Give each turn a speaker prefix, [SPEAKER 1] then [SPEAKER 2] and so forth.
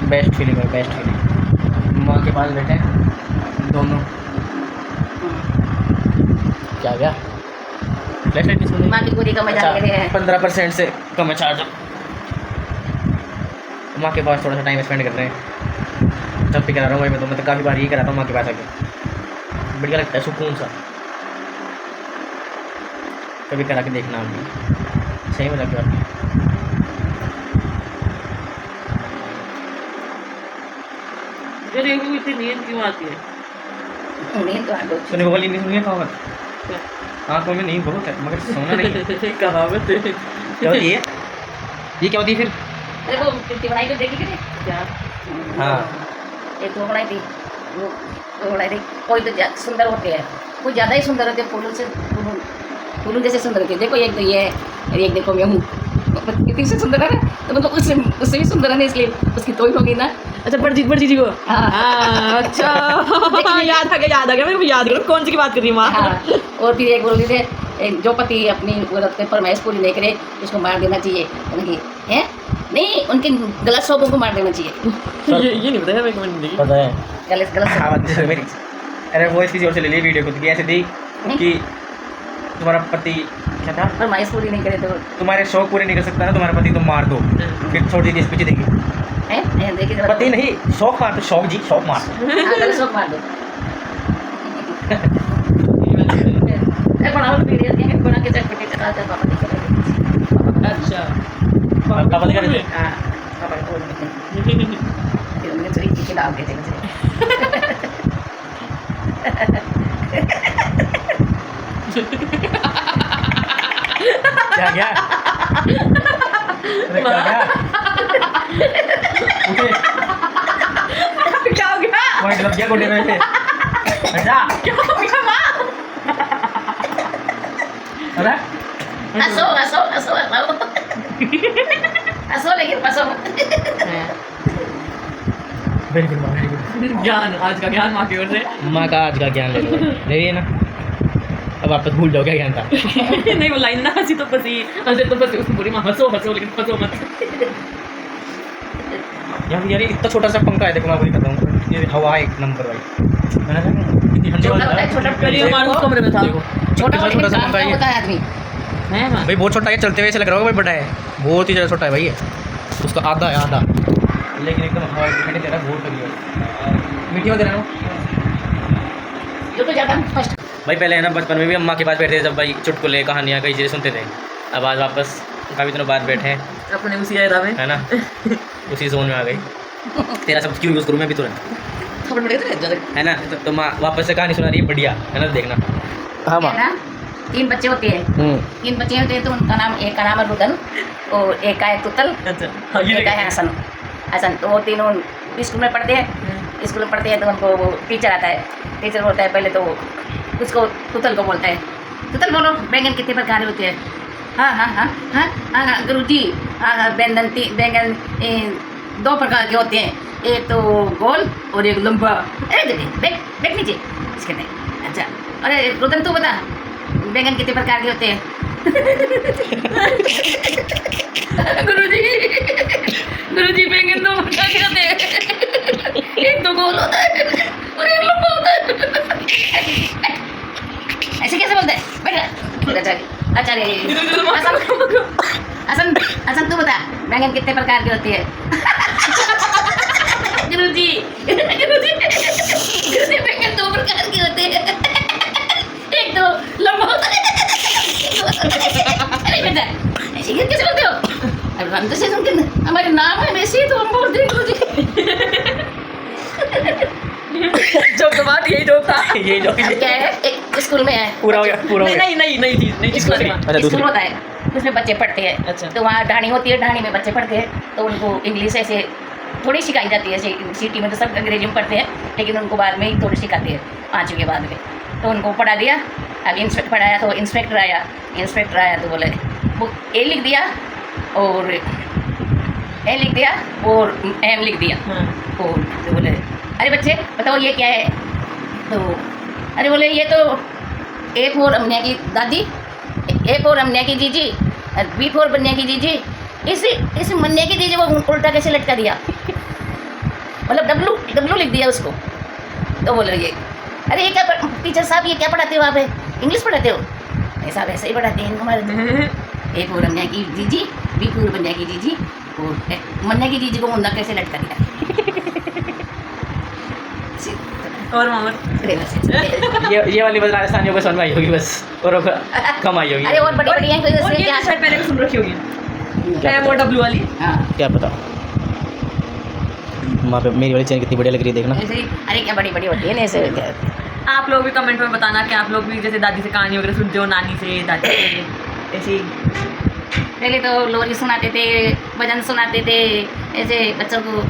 [SPEAKER 1] Best feeling है, best feeling. माँ के पास बैठे दोनों। क्या गया फ्लैश लाइट किसको
[SPEAKER 2] माँ की पूरी का मजा ले रहे हैं।
[SPEAKER 1] 15% से कम है चार्ज। माँ के पास थोड़ा सा टाइम स्पेंड कर रहे हैं। जब भी करा रहा हूँ भाई, मैं तो काफ़ी बार ये कराता हूँ माँ के पास आके। बढ़िया लगता है, सुकून सा। कभी करा के देखना आप भी, सही मजा करती है।
[SPEAKER 3] इतनी नींद क्यों आती है?
[SPEAKER 2] नींद तो आती है।
[SPEAKER 1] सुनी वाली नहीं सुनी है कहावत? आँखों में नींद बहुत है मगर सोना नहीं।
[SPEAKER 3] कहावत है।
[SPEAKER 1] क्या होती है ये, क्या होती है फिर?
[SPEAKER 2] अरे वो कितनी बनाई तो देखी क्या?
[SPEAKER 3] क्या?
[SPEAKER 1] हाँ
[SPEAKER 2] एक वो बनाई थी, वो बनाई थी। कोई तो सुंदर होते हैं, कुछ ज़्यादा ही सुंदर होते हैं, फूलों से फूलों जैसे सुंदर होते हैं। देखो एक तो ये है और एक देखो मैं हूँ, कितनी से सुंदर है ना। तो मतलब उससे भी सुंदर है ना, इसलिए उसकी तोड़ होगी ना।
[SPEAKER 3] अच्छा बड़जी जी को।
[SPEAKER 2] हाँ।
[SPEAKER 3] अच्छा याद आ गया मेरे को याद करो कौन सी की बात कर रही है माँ।
[SPEAKER 2] हाँ, और फिर एक बोल थे, जो पति अपनी औरत पे फरमाइश पूरी नहीं करे उसको मार देना चाहिए। उनकी है नहीं, उनके गलत शौकों को मार देना चाहिए।
[SPEAKER 3] ये नहीं बताया मेरे को, मैंने
[SPEAKER 1] पता है।
[SPEAKER 2] गलत
[SPEAKER 1] कहावत है मेरी। अरे वो किसी और से ले ली वीडियो को, तो ऐसे थी कि तुम्हारा पति क्या था,
[SPEAKER 2] फरमाइश पूरी नहीं करे तो
[SPEAKER 1] तुम्हारे शौक पूरे नहीं कर सकता ना तुम्हारा पति, तो मार दो। फिर छोड़ दीजिए, इस पीछे देखिए।
[SPEAKER 2] है देखिए जरा।
[SPEAKER 1] पति नहीं, शौक मार दो, शौक जी, शौक मार।
[SPEAKER 2] हाँ, गलत शौक मार दो। बनाओ वीडियो के बना के चटपटे चला कर पापा दिखा रहे।
[SPEAKER 3] अच्छा
[SPEAKER 1] पापा दिखा रहे थे।
[SPEAKER 2] हाँ पापा को बोल देते हैं। फिर उन्हें थोड़ी चीज़ें डाल देते हैं।
[SPEAKER 1] क्या क्या अरे क्या क्या उठे
[SPEAKER 3] क्या हो गया?
[SPEAKER 1] पॉइंट लग गया गोटे में से। अच्छा
[SPEAKER 3] क्या हो गया माँ?
[SPEAKER 1] अरे
[SPEAKER 2] हंसो हंसो हंसो हंसो हंसो लेकिन हंसो।
[SPEAKER 1] वेरी गुड माँ, वेरी गुड।
[SPEAKER 3] ज्ञान, आज का ज्ञान माँ की ओर से।
[SPEAKER 1] माँ का आज का ज्ञान ले रही है ना। अब वापस भूल जाओ क्या ज्ञान था।
[SPEAKER 3] नहीं वो लाइन ना हंसी तो फंसी, हंसे तो फंसी। उसने बोली माँ हंसो हंसो लेकिन फंसो मत।
[SPEAKER 1] यार ये इतना छोटा सा पंखा है, देखो मैं वही करता हूँ। ये हवा है एक नंबर भाई। मैंने कहा कितनी ठंडी
[SPEAKER 2] छोटा
[SPEAKER 1] हवा
[SPEAKER 2] होता है, छोटा
[SPEAKER 3] कल हमारे उस कमरे में था।
[SPEAKER 1] देखो
[SPEAKER 2] छोटा
[SPEAKER 1] छोटा सा पंखा है
[SPEAKER 2] होता
[SPEAKER 1] ये।
[SPEAKER 2] है आदमी।
[SPEAKER 3] है माँ?
[SPEAKER 1] भाई बहुत छोटा है, चलते हुए ऐसे लग रहा होगा भाई बड़ा है। बहुत ही ज़्यादा छोटा है भाई ये, उसका आधा है आधा। लेकिन एकदम हवा ठंडी दे रहा है, बहुत ठंडी है। मीठी हवा दे रहा हूँ
[SPEAKER 2] जो तो ज़्यादा फर्स्ट।
[SPEAKER 1] भाई। पहले है ना बचपन में भी अम्मा के पास बैठते थे, जब भाई चुटकुले कहानियाँ कई चीज़ें सुनते थे। अब आज वापस काफ़ी दिनों बाद बैठे हैं,
[SPEAKER 3] अपने उसी एरा में
[SPEAKER 1] है ना। उसी जोन में आ गई। तेरा सब क्यों यूज़ करूँ मैं भी तुरंत,
[SPEAKER 3] खबर पड़े थे ज़्यादा।
[SPEAKER 1] है ना। तो माँ वापस से कहानी सुना रही है, बढ़िया है ना, देखना। हाँ माँ।
[SPEAKER 2] है ना, 3 बच्चे होते हैं। 3 बच्चे होते हैं तो उनका नाम, एक का नाम है रुदन और एक का है तुतल,
[SPEAKER 3] अच्छा हाँ
[SPEAKER 2] एक का है हसन। हसन तो वो तीनों स्कूल में पढ़ते हैं। स्कूल में पढ़ते हैं तो उनको वो टीचर आता है। टीचर बोलता है पहले तो उसको तुतल को बोलता है, तुतल बोलो बैंगन कितने प्रकार होते हैं? हाँ हाँ हाँ हाँ हाँ हाँ गुरुजी, हाँ हाँ बैंगन 2 प्रकार के होते हैं, एक तो गोल और एक लंबा। अरे बैठ नीचे इसके नहीं। अच्छा अरे रुदन तू बता बैंगन कितने प्रकार के होते हैं? गुरुजी बैंगन 2 प्रकार के होते हैं, एक तो गोल होता है और एक लंबा होता है। ऐसे कैसे बोलते हैं? बैठ। अच्छा रे हसन तू बता बैंगन कितने प्रकार के होती है? गुरुजी बैंगन 2 प्रकार के होते हैं, एक तो लंबा होता है। ऐसे कैसे बोलते हो? अब हम तो से सुन के हमारे नाम है वैसे ही तो हम बोलते हैं गुरुजी।
[SPEAKER 3] जब तो बात यही जोक था।
[SPEAKER 1] ये जो
[SPEAKER 2] क्या है, एक स्कूल में है,
[SPEAKER 1] पूरा हो गया, पूरा हो गया।
[SPEAKER 3] नहीं चीज नहीं
[SPEAKER 2] स्कूल में
[SPEAKER 1] अच्छा, दूसरी।
[SPEAKER 2] स्कूल होता है, उसमें बच्चे पढ़ते हैं।
[SPEAKER 3] अच्छा।
[SPEAKER 2] तो वहाँ ढाणी होती है, ढाणी में बच्चे पढ़ते हैं तो उनको इंग्लिश ऐसे थोड़ी सिखाई जाती है। ऐसे सिटी में तो सब अंग्रेजी में पढ़ते हैं, लेकिन उनको बाद में ही थोड़ी सिखाते हैं 5वीं के बाद में। तो उनको पढ़ा दिया। अब इंस्पेक्टर पढ़ाया तो इंस्पेक्टर आया तो बोले वो ए लिख दिया और एम लिख दिया। और तो बोले अरे बच्चे बताओ ये क्या है? तो अरे बोले ये तो ए फॉर अमनिया की दादी, ए फॉर अमनिया की जीजी, बी फॉर बनिया की जीजी। इस मन्या की जीजी वो उल्टा कैसे लटका दिया? मतलब डब्लू डब्लू लिख दिया उसको। तो बोलो ये, अरे ये क्या टीचर साहब ये क्या पढ़ाते हो आप? इंग्लिश पढ़ाते हो? नहीं साहब ऐसे ही पढ़ाते हैं हमारे तो। एक और रमने की जीजी, बी पूर बन जाएगी जीजी, और मन्ने की जीजी को मुन्ना कैसे लटका दिया।
[SPEAKER 3] और मामा
[SPEAKER 1] ये वाली बस राजस्थानियों को समझ में आई होगी बस, और कम आई होगी।
[SPEAKER 2] अरे और बड़ी बड़ी हैं कोई
[SPEAKER 3] और
[SPEAKER 2] जैसे
[SPEAKER 3] ये
[SPEAKER 2] क्या
[SPEAKER 3] तो शायद मैंने भी सुन रखी होगी, है वो डब्लू वाली।
[SPEAKER 2] हाँ
[SPEAKER 1] क्या पता। वहाँ पे मेरी वाली चैन कितनी बढ़िया लग रही है, देखना।
[SPEAKER 2] ऐसे ही, अरे क्या बड़ी बड़ी होती है ना ऐसे क्या।
[SPEAKER 3] आप लोग भी कमेंट में बताना कि आप लोग भी जैसे दादी से कहानी वगैरह सुनते हो, नानी से, दादी से, ऐसे ही।
[SPEAKER 2] पहले तो लोरी सुनाते थे, भजन सुनाते थे ऐसे बच्चों को।